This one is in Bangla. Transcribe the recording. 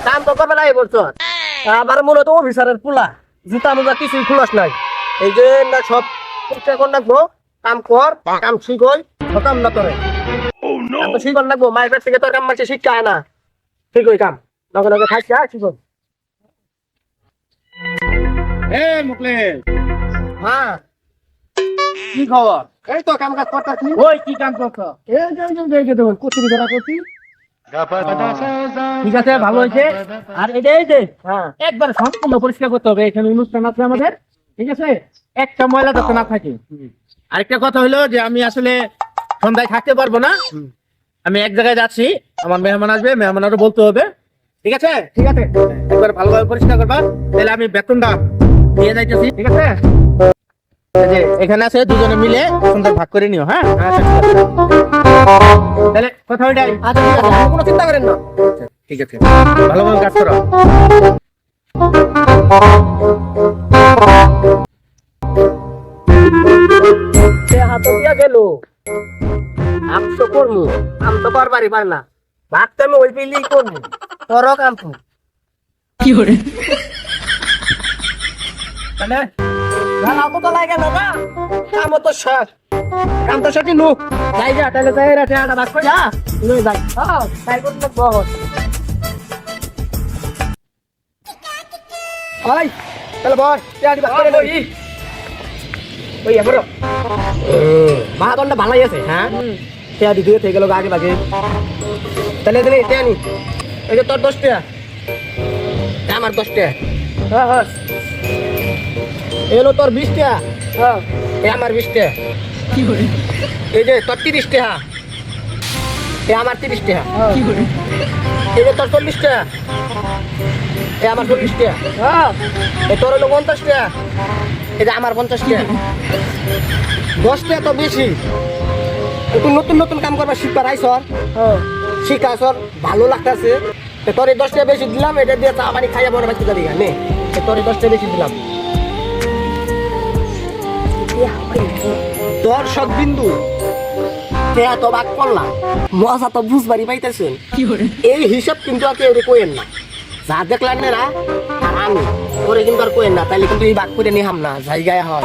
কাম তো করবে নাই বলছো আমার মূলত অফিসারের পোলা জুতা মুজা কিছুই খুলস নাই এই যে না সব পরিষ্কার করে রাখবো কাম কর কাম শিখই কাম না করে তো শিখর রাখবো মায়ের কাছ থেকে তোর কাম মাসে শিক্ষা না শিখই কাম লগে লগে খাইছি শিখো মুকলেশ হ্যাঁ কি খবর? এই তো কাম কাজ করতেছি ওই কি কাম করছো? এই যে দেখুন কুচি ধরা করছি ঠিক আছে, ভালো হয়েছে। আর এই যে হ্যাঁ একবার সম্পূর্ণ পরিষ্কার করতে হবে, এখানে অনুষ্ঠান আছে আমাদের, ঠিক আছে? একটা ময়লা যাতে না থাকে। আরেকটা কথা হলো যে আমি আসলে সন্ধ্যায় থাকতে পারবো না, আমি এক জায়গায় যাচ্ছি, আমার মেহমান আসবে, মেহমানেরও বলতে হবে, ঠিক আছে? ঠিক আছে একবার ভালোভাবে পরিষ্কার করবা, তাহলে আমি বেতনটা দিয়ে যাইতেছি, ঠিক আছে? এই যে এখানে আছে, দুজনে মিলে সন্ধ্যা ভাগ করে নিও, হ্যাঁ? তাহলে কথা ওইটাই। আচ্ছা ঠিক আছে আপনি কোনো চিন্তা করেন না ঠিক আছে, ভালোভাবে কাজ করো। সে হাত দিয়া গেল আম তো করবো আম তো করবারই পারে না ভাত তো আমি ওই পেলেই করবো তোর কাম তো কি করে? মানে গালা তো লাগে না না কাম তো শেষ কাম তো শেষই নুক যাই যা তাহলে যাই রে টাকা ভাগ করে যা লই যাই হ্যাঁ তাই করতে বহুত ওই তাহলে বল টাকা ভাগ করে লই ওই এবার বাহাদুরটা ভালোই আছে হ্যাঁ টাকা দিয়ে থেকে গেল আগে ভাগে তাহলে তাহলে টাকা নি এই যে তোর 10 টাকা আমার 10 টাকা হ্যাঁ হ্যাঁ এলো তোর 20 টাকা হ্যাঁ এ আমার 20 টাকা কি করে? এই যে তোর 30 টাকা এ আমার 30 টাকা কি করে? এই যে তোর 40 টাকা এ আমার 40 টাকা হ্যাঁ এ তোর হলো 50 টাকা এই যে আমার 50 টাকা 10 টাকা তো বেশি তুই নতুন নতুন কাম করবা শিখবার আইসর শিখা সর ভালো লাগতেছে তোর এই 10 টাকা বেশি দিলাম এটা দিয়ে চা পানি খাইয়া বড় বাচ্চা দিগা নে তোর এই 10 টাকা বেশি দিলাম দর্শক বিন্দু তেয়া তো বাক করলাম মজা তো বুঝবারই পাইতেছেন কি করে? এই হিসাব কিন্তু আর কেউ কোয়েন না যা দেখলেন না আর আমি ওরে কিন্তু আর কোয়েন না তাইলে কিন্তু এই বাক করে নিহাম না জায়গায় হয়